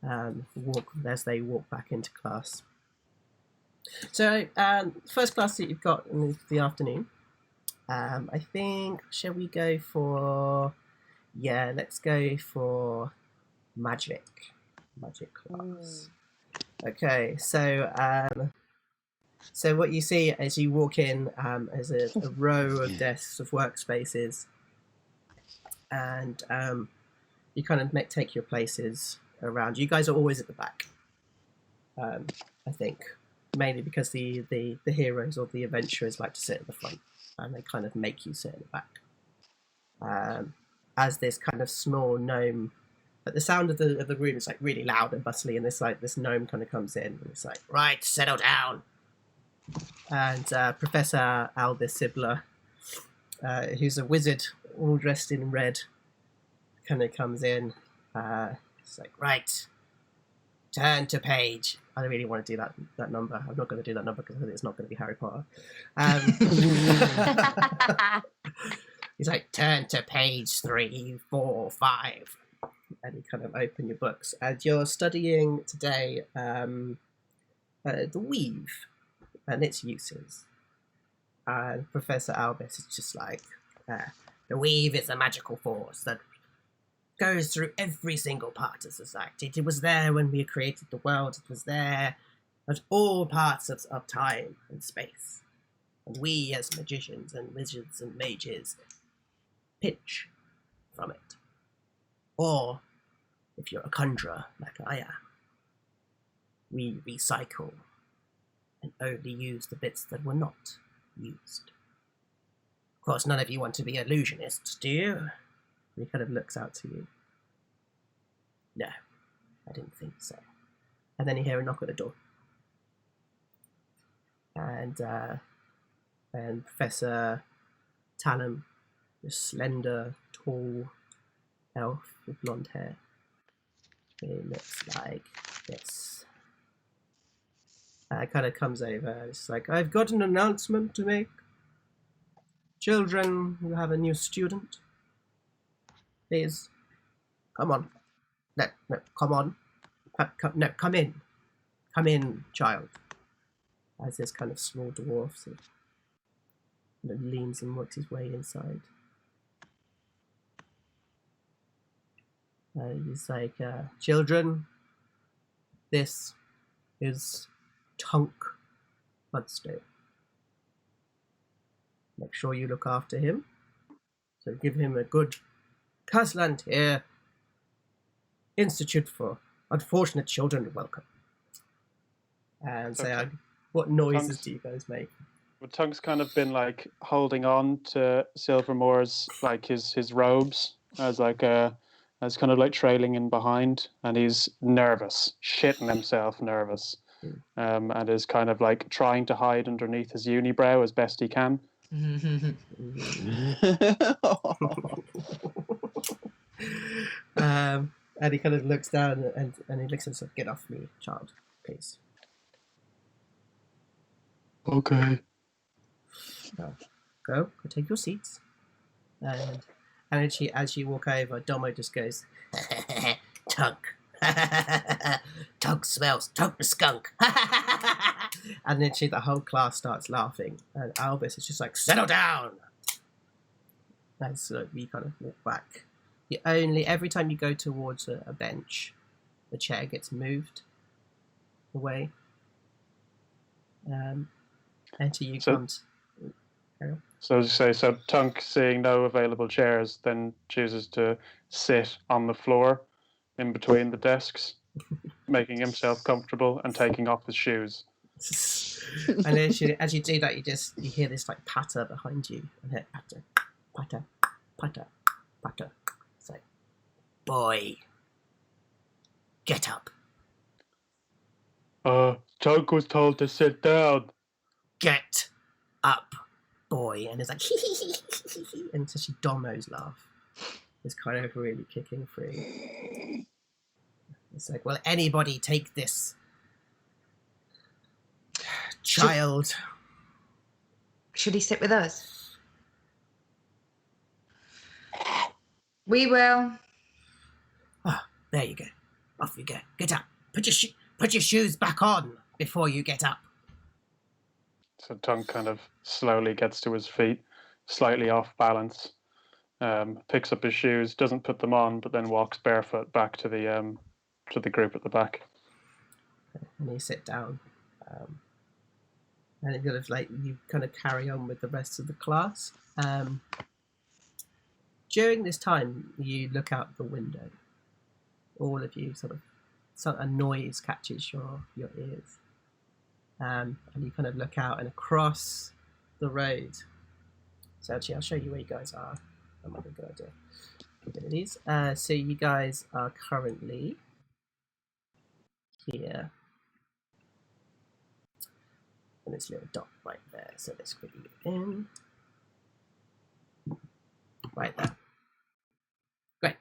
As they walk back into class. So, first class that you've got in the afternoon. I think, shall we go for? Yeah, let's go for magic class. Okay, so what you see as you walk in is a row of desks of workspaces, and you kind of take your places around. You guys are always at the back, I think. mainly because the heroes or the adventurers like to sit at the front, and they kind of make you sit at the back. As this kind of small gnome, but the sound of the room is like really loud and bustly, and this gnome kind of comes in and it's like, right, settle down. And Professor Albus Sibler, who's a wizard all dressed in red, kind of comes in. It's like, right, turn to page. I don't really want to do that number. I'm not going to do that number because I think it's not going to be Harry Potter. He's like, turn to page 3, 4, 5. And you kind of open your books. And you're studying today the weave and its uses. And Professor Albus is just like, the weave is a magical force that goes through every single part of society. It was there when we created the world. It was there at all parts of time and space. And we, as magicians and wizards and mages, pinch from it. Or, if you're a conjurer like I am, we recycle and only use the bits that were not used. Of course, none of you want to be illusionists, do you? And he kind of looks out to you. No, I didn't think so. And then you hear a knock at the door. And Professor Talum, the slender, tall elf with blonde hair. He looks like this. Kind of comes over. It's like, I've got an announcement to make. Children, you have a new student. Please, come on. No, come on. Come in. Come in, child. As this kind of small dwarf sort of leans and works his way inside. He's like, children, this is Tunk Mudstone. Make sure you look after him. So give him a good Cassalanter Institute for Unfortunate Children welcome. And say, what noises do you guys make? Well, Tunk's kind of been like holding on to Silvermore's like his robes as like as kind of like trailing in behind, and he's nervous, shitting himself nervous, and is kind of like trying to hide underneath his unibrow as best he can. And he kind of looks down and he looks and says, get off me, child, please. Okay. Go take your seats. And as you walk over, Domo just goes, Tunk. Tunk smells. Tunk the skunk. And then the whole class starts laughing. And Albus is just like, settle down. And so we kind of walk back. Every time you go towards a bench, the chair gets moved away. Until you comes. So as you say, so Tunk, seeing no available chairs, then chooses to sit on the floor in between the desks, making himself comfortable and taking off his shoes. And as you do that, you hear this like patter behind you, and hit patter, patter, patter, patter. It's like, boy, get up. Tunk was told to sit down. Get up, boy. And it's like, and it's actually Domo's laugh. It's kind of really kicking through. It's like, well, anybody take this child. Should he sit with us? We will. Oh, there you go. Off you go. Get up. Put your shoes back on before you get up. So Tunk kind of slowly gets to his feet, slightly off balance, picks up his shoes, doesn't put them on, but then walks barefoot back to the group at the back. And you sit down, and you kind of carry on with the rest of the class. During this time, you look out the window. All of you a noise catches your ears. and you kind of look out and across the road. So actually, I'll show you where you guys are. That might be a good idea. Abilities. So you guys are currently here. And this little dot right there. So let's quickly go in. Right there. Great.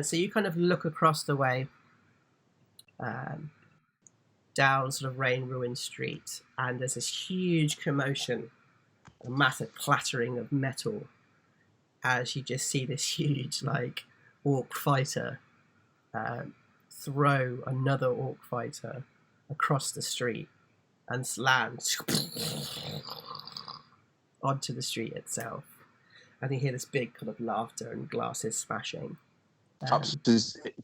So you kind of look across the way down sort of rain-ruined street, and there's this huge commotion, a massive clattering of metal, as you just see this huge, like, orc fighter throw another orc fighter across the street and land onto the street itself. And you hear this big kind of laughter and glasses smashing. Tups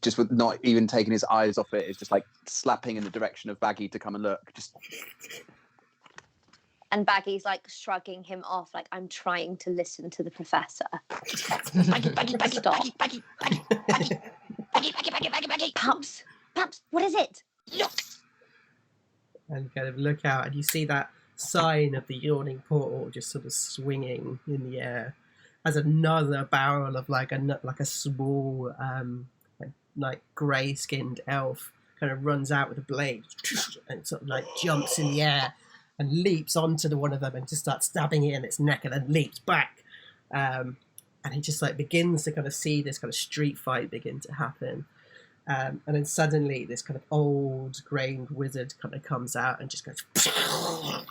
just with not even taking his eyes off it, is just like slapping in the direction of Baggy to come and look. And Baggy's like shrugging him off, like, I'm trying to listen to the professor. Baggy. Pups, what is it? Look. And kind of look out, and you see that sign of the Yawning Portal just sort of swinging in the air as another barrel of like a small like grey-skinned elf kind of runs out with a blade and sort of like jumps in the air and leaps onto one of them and just starts stabbing it in its neck and then leaps back. And he just like begins to kind of see this kind of street fight begin to happen. And then suddenly this kind of old grained wizard kind of comes out and just goes,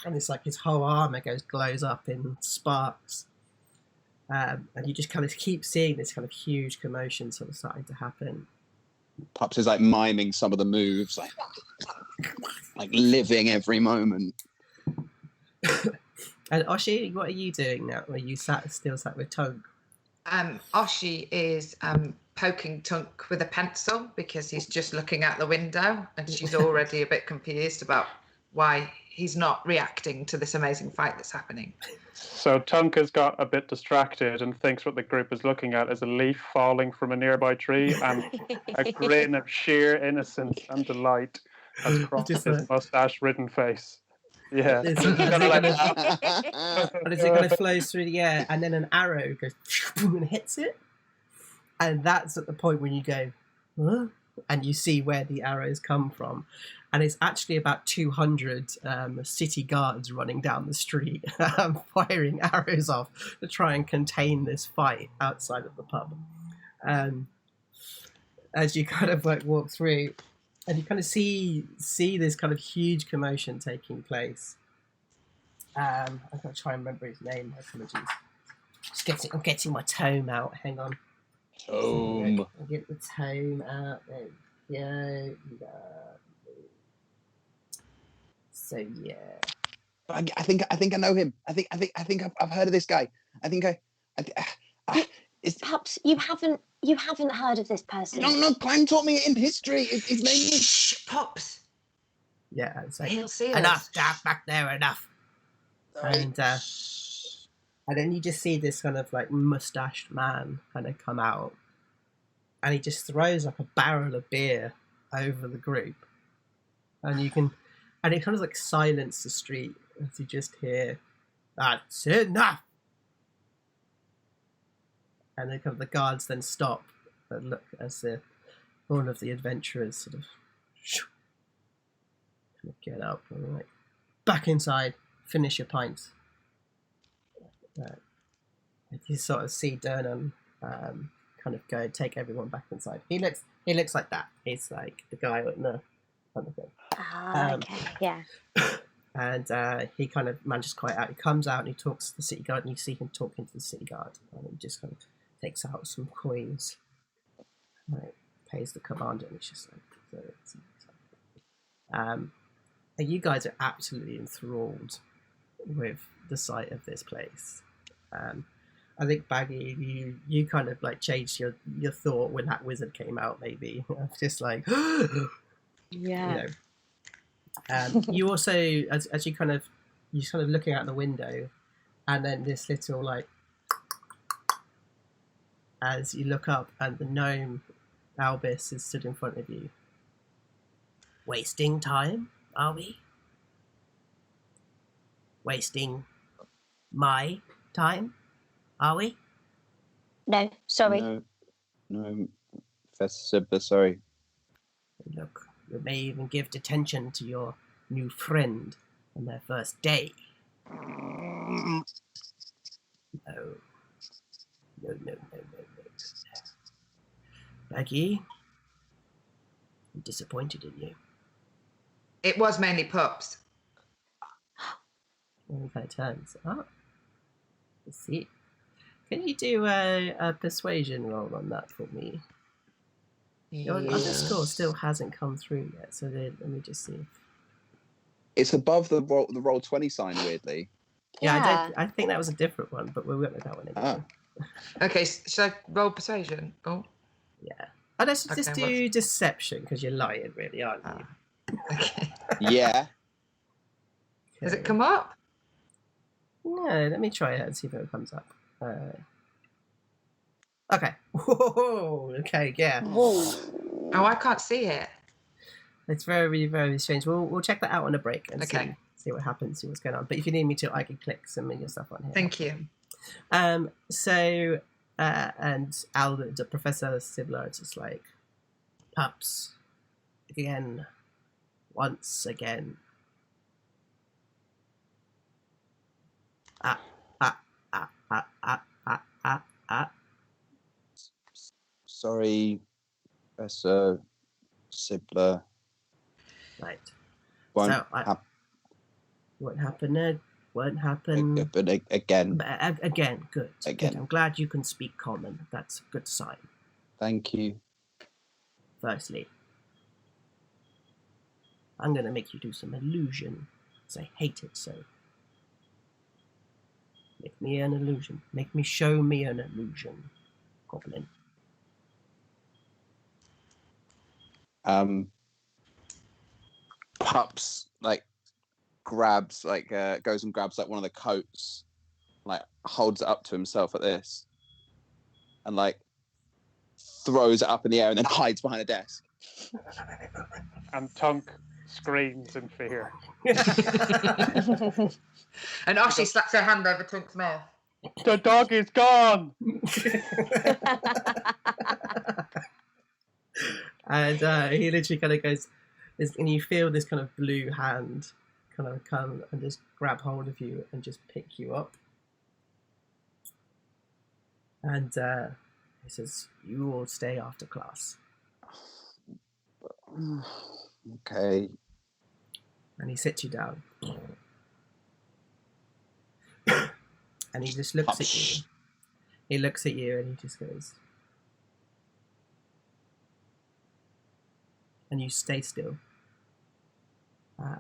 and it's like his whole armor glows up in sparks. And you just kind of keep seeing this kind of huge commotion sort of starting to happen. Pups is like miming some of the moves, like living every moment. And Oshi, what are you doing now? Are you still sat with Tunk? Oshi is poking Tunk with a pencil because he's just looking out the window, and she's already a bit confused about why he's not reacting to this amazing fight that's happening. So Tunk has got a bit distracted and thinks what the group is looking at is a leaf falling from a nearby tree, and a grin of sheer innocence and delight has crossed his mustache-ridden face. Yeah. And as it kind of flows through the air, and then an arrow goes and hits it. And that's at the point when you go, huh? And you see where the arrows come from. And it's actually about 200 city guards running down the street, firing arrows off to try and contain this fight outside of the pub. As you kind of like walk through, and you kind of see this kind of huge commotion taking place. I'm going to try and remember his name. My apologies. I'm getting my tome out. Hang on. Tome. I'll get the tome out. There we go. So yeah. I think I know him. I think I've heard of this guy. Perhaps you haven't heard of this person. No, Clan taught me in history. His name is... Shh, Pops. Yeah, it's like, He'll see enough, us. Dad, back there, enough. And then you just see this kind of like mustached man kind of come out, and he just throws like a barrel of beer over the group, and it kind of like silences the street as you just hear, "That's enough." And then kind of the guards then stop and look as all of the adventurers sort of get up and like, back inside, finish your pints. You sort of see Dernan kind of go take everyone back inside. He looks like that. He's like the guy in the kind of thing. Okay, yeah. And he kind of manages quite out. He comes out and he talks to the city guard, and you see him talking to the city guard, and he just kind of takes out some coins, right, pays the commander, and it's just like, you guys are absolutely enthralled with the sight of this place. I think Baggy, you kind of like changed your thought when that wizard came out, maybe. Just like, yeah. You also, as you're kind of looking out the window, and then this little like, as you look up, and the gnome Albus is stood in front of you. Wasting time, are we? wasting my time, are we? No, sorry. No, Professor Sibler, sorry. Look, you may even give detention to your new friend on their first day. No. Baggy, I'm disappointed in you. It was mainly pups. And he kind of turns. Oh, let's see. Can you do a persuasion roll on that for me? Your other score still hasn't come through yet, so let me just see. It's above the roll 20 sign, weirdly. Yeah. I think that was a different one, but we went with that one again. Okay, should I roll persuasion? Oh. Yeah. Oh, let's just do deception, because you're lying, really, aren't you? Okay. Yeah. Has it come up? No, let me try it and see if it comes up. Okay. Whoa, okay, yeah. Whoa. Oh, I can't see it. It's very, very strange. We'll check that out on a break and see what happens, see what's going on. But if you need me to, I can click some of your stuff on here. Thank you. So, and Albert, the Professor Sibler, is just like, pups, again, once again. Sorry, Professor Sibler. Right. Won't happen, Ed. Won't happen. But again. Again, good. Again. Good. I'm glad you can speak common. That's a good sign. Thank you. Firstly, I'm going to make you do some illusion, because I hate it so. Make me an illusion. Show me an illusion, Goblin. Pups grabs goes and grabs one of the coats, holds it up to himself at this, and throws it up in the air and then hides behind a desk. And Tunk screams in fear. And Oshi slaps her hand over Tunk's mouth. The dog is gone! And he literally kind of goes, and you feel this kind of blue hand kind of come and just grab hold of you and just pick you up. And he says, "You all stay after class." Okay. And he sits you down. And he just looks at you. He looks at you and he just goes, and you stay still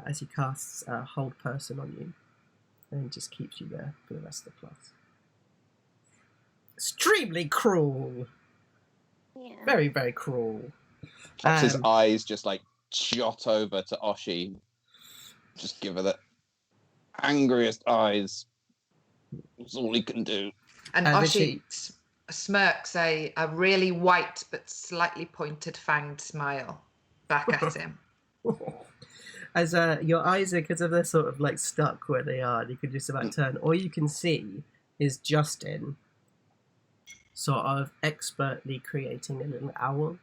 as he casts a hold person on you and just keeps you there for the rest of the class. Extremely cruel. Yeah. Very, very cruel. His eyes just jot over to Oshi. Just give her the angriest eyes. That's all he can do. And Oshi smirks a really white but slightly pointed fanged smile back at him. As your eyes are, because they're sort of stuck where they are, and you can just about turn. All you can see is Justin sort of expertly creating a little owl.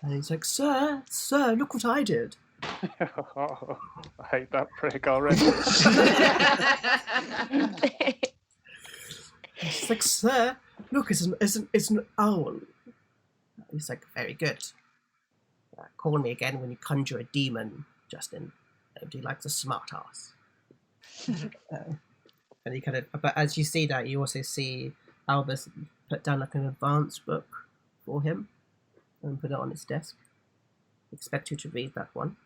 And he's like, Sir, look what I did. Oh, I hate that prick already. He's like, Sir, look, it's an owl. He's like, very good. Call me again when you conjure a demon, Justin. Nobody likes a smart ass. And he kind of, but as you see that, you also see Albus put down an advanced book for him and put it on his desk. Expect you to read that one.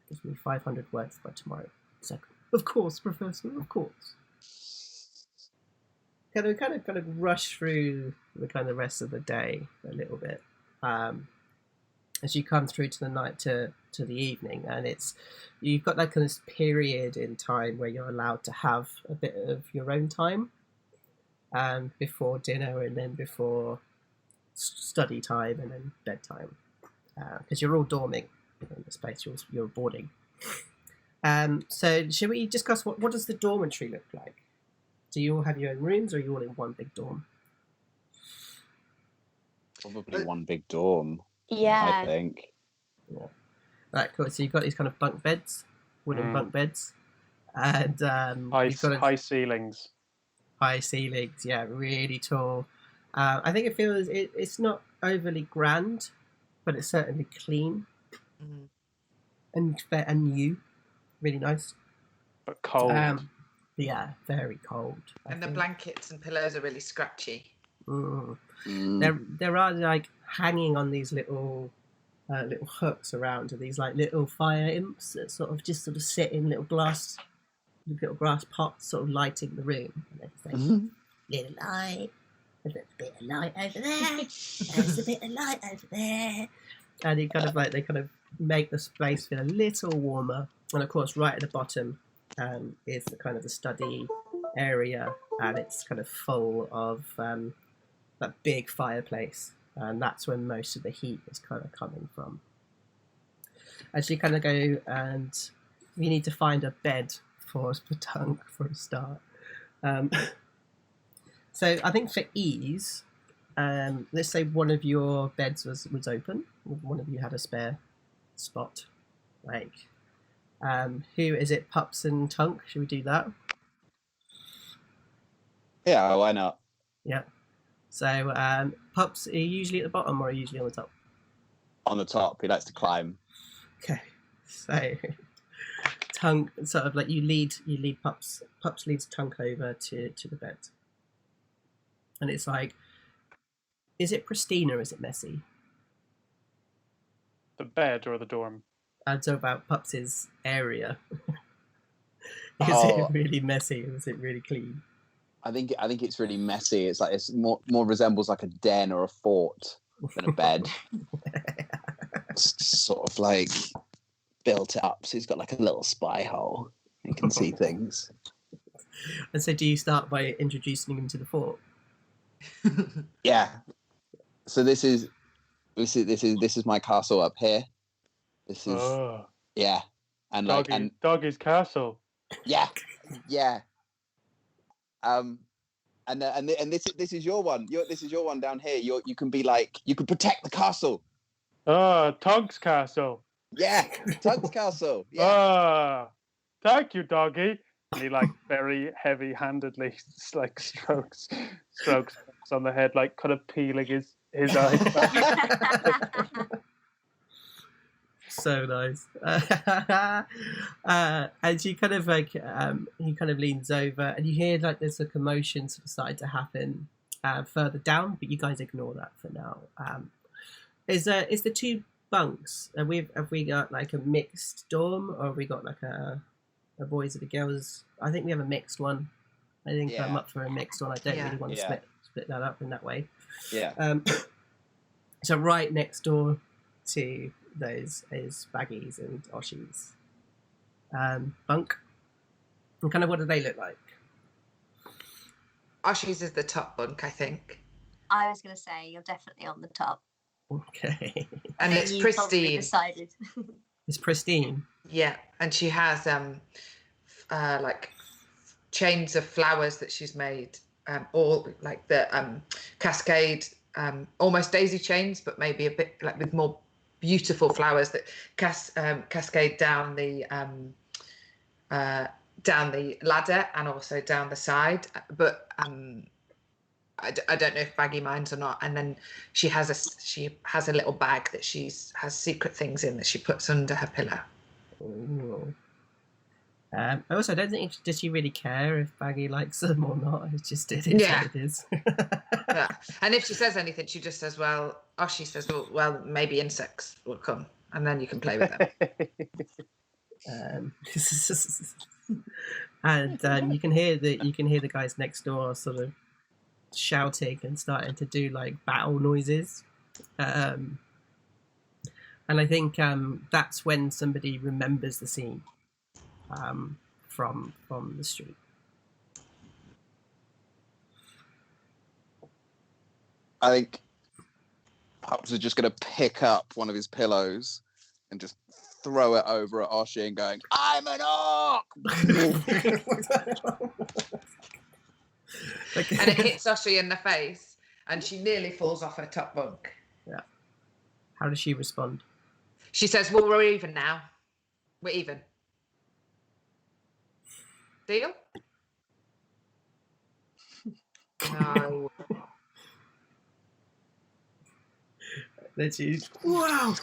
Gives me 500 words by tomorrow. It's like, of course, Professor, of course. Kind of rush through the kind of rest of the day a little bit. As you come through to the night to the evening, and you've got that kind of period in time where you're allowed to have a bit of your own time before dinner and then before study time and then bedtime, because you're all dorming in this place, you're boarding. So should we discuss what does the dormitory look like? Do you all have your own rooms, or are you all in one big dorm? Probably one big dorm. Yeah. I think. Yeah. Right, cool. So you've got these kind of bunk beds, wooden bunk beds, and high ceilings. High ceilings, yeah, really tall. I think it feels it's not overly grand, but it's certainly clean and new, really nice. But cold. Yeah, very cold. And the blankets and pillows are really scratchy. There are like hanging on these little hooks around, and these like little fire imps that sort of sit in little glass pots, sort of lighting the room. And it's like, little light, there's a bit of light over there, there's a bit of light over there, and you kind of they kind of make the space feel a little warmer. And of course, right at the bottom is the kind of the study area, and it's kind of full of that big fireplace, and that's where most of the heat is kind of coming from. As you kind of go, and you need to find a bed for Tunk for a start. So I think for ease, let's say one of your beds was open, one of you had a spare spot. Like, who is it? Pups and Tunk? Should we do that? Yeah, why not? Yeah. So, Pups, are you usually at the bottom or are you usually on the top? On the top. He likes to climb. Okay. So, Tunk, sort of like you lead Pups. Pups leads Tunk over to the bed. And it's like, is it pristine or is it messy? The bed or the dorm? I'd talk about Pups' area. Is it really messy or is it really clean? I think it's really messy. It's like it's more resembles like a den or a fort than a bed. It's sort of like built up, so he's got like a little spy hole. You can see things. And so, do you start by introducing him to the fort? Yeah. So this is my castle up here. This is yeah, and Doggy's castle. Yeah. And this is your one. This is your one down here. You can be like, you can protect the castle. Tunk's castle. Yeah, Tunk's castle. Yeah. Thank you, Doggy. And he like very heavy-handedly like strokes on the head, like kind of peeling his eyes back. So nice. And she kind of like he kind of leans over, and you hear like there's a commotion sort of starting to happen further down, but you guys ignore that for now. Is the two bunks? Have we got like a mixed dorm, or have we got like a boys and a girls? I think we have a mixed one. I think I'm up for a mixed one. I don't really want to split that up in that way. Yeah. So right next door to those is Baggies and Oshi's bunk. And kind of what do they look like? Oshi's is the top bunk, I think. I was going to say you're definitely on the top. Okay. And it's pristine. Decided. It's pristine. Yeah, and she has like chains of flowers that she's made, all like the cascade, almost daisy chains, but maybe a bit like with more beautiful flowers that cascade down the ladder and also down the side. But I don't know if Baggy minds or not. And then she has a little bag that has secret things in that she puts under her pillow. Ooh. Also, I don't think does she really care if Baggy likes them or not. It's just what it is. Yeah. And if she says anything, she just says, "Well," she says, "Well, maybe insects will come, and then you can play with them." And you can hear the guys next door sort of shouting and starting to do like battle noises. And I think that's when somebody remembers the scene from the street. I think Pups is just going to pick up one of his pillows and just throw it over at Oshi and going, "I'm an orc!" Okay. And it hits Oshi in the face, and she nearly falls off her top bunk. Yeah. How does she respond? She says, "Well, we're even now. We're even. Deal?" No. Then she, wow.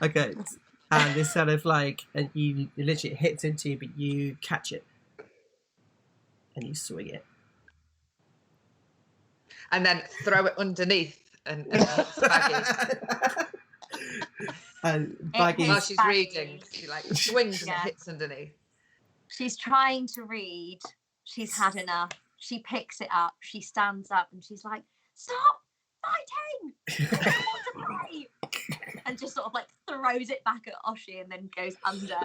Okay. And this kind of like, and you literally, it hits into you, but you catch it. And you swing it. And then throw it underneath and Baggi. And Baggi, While she's reading, she like swings and it hits underneath. She's trying to read. She's had enough. She picks it up. She stands up and she's like, "Stop fighting! I want to play!" And just sort of like throws it back at Oshi and then goes under.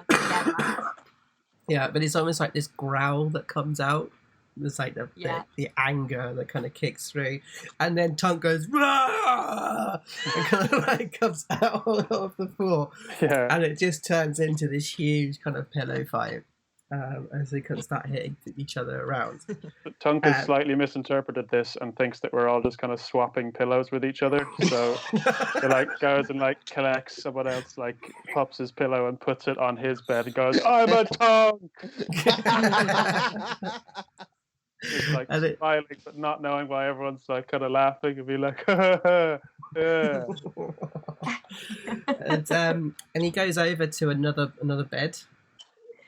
Yeah, but it's almost like this growl that comes out. It's like the anger that kind of kicks through, and then Tunk goes "Rah!" and kind of like comes out of the floor, and it just turns into this huge kind of pillow fight as they kind of start hitting each other around. Tunk has slightly misinterpreted this and thinks that we're all just kind of swapping pillows with each other. So he like goes and like collects someone else, like pops his pillow and puts it on his bed and goes, "I'm a Tunk." Just like smiling but not knowing why everyone's like kind of laughing and be like, yeah. And he goes over to another bed,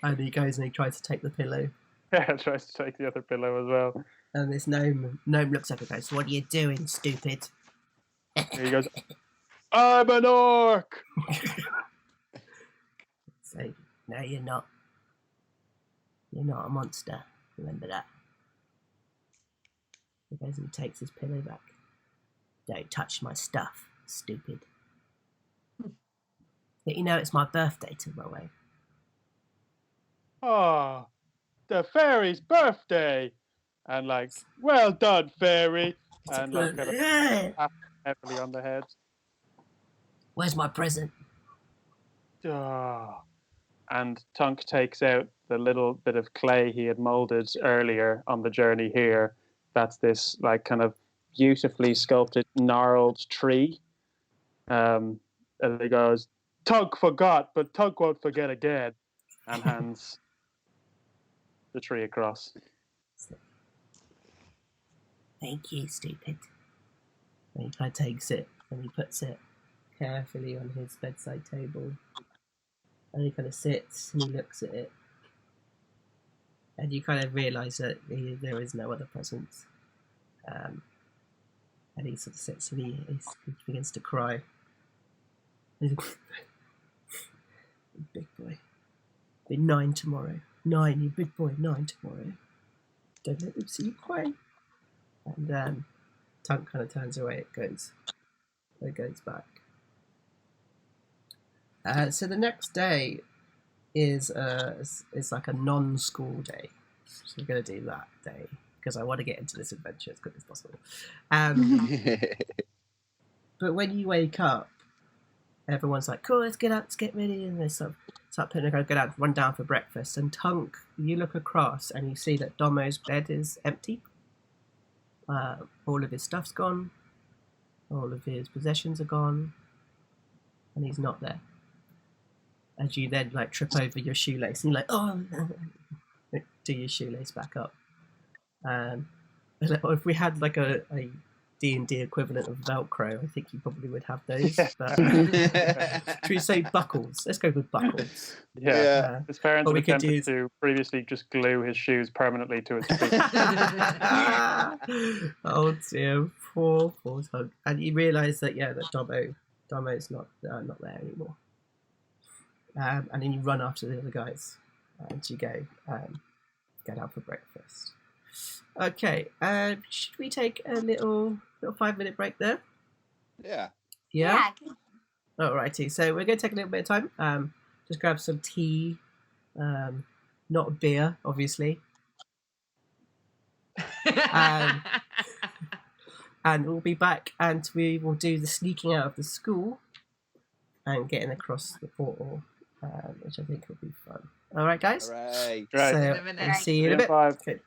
and he goes and he tries to take the pillow. Yeah, tries to take the other pillow as well. And this gnome looks up and goes, "What are you doing, stupid?" And he goes, "I'm an orc." So, no, you're not. You're not a monster. Remember that. He goes and he takes his pillow back. "Don't touch my stuff, stupid. But you know it's my birthday tomorrow." "Oh, the fairy's birthday." And like, "Well done, fairy." And like kind of tap heavily on the head. "Where's my present?" Oh. And Tunk takes out the little bit of clay he had molded earlier on the journey here. That's this like kind of beautifully sculpted gnarled tree. And he goes, "Tunk forgot, but Tunk won't forget again," and hands the tree across. "Thank you, stupid." And he kind of takes it and he puts it carefully on his bedside table. And he kind of sits and he looks at it. And you kind of realise that there is no other presence. And he sort of sits and he begins to cry. He's like, "Big boy. Be 9 tomorrow. 9, you big boy, 9 tomorrow. Don't let them see you cry." And Tunk kind of turns away. It goes back. So the next day is like a non-school day. So we're going to do that day because I want to get into this adventure as quick as possible. But when you wake up, everyone's like, "Cool, let's get up, let's get ready," and they start putting go out, run down for breakfast. And Tunk, you look across and you see that Domo's bed is empty. All of his stuff's gone. All of his possessions are gone, and he's not there. As you then like trip over your shoelace, and you're like, "Oh!" Do your shoelace back up. If we had like a D&D equivalent of Velcro, I think you probably would have those. But, should we say buckles? Let's go with buckles. Yeah. His parents attempted to previously just glue his shoes permanently to his feet. Oh dear, poor Tunk. And you realise that that Domo's not there anymore. And then you run after the other guys, and you go get out for breakfast. Okay, should we take a little 5-minute break there? Yeah. Yeah? Alrighty, so we're going to take a little bit of time. Just grab some tea, not beer, obviously. And we'll be back, and we will do the sneaking out of the school and getting across the portal which I think will be fun. All right, guys. Hooray. Right. So, In a minute. I'll see you in a bit. 5. Okay.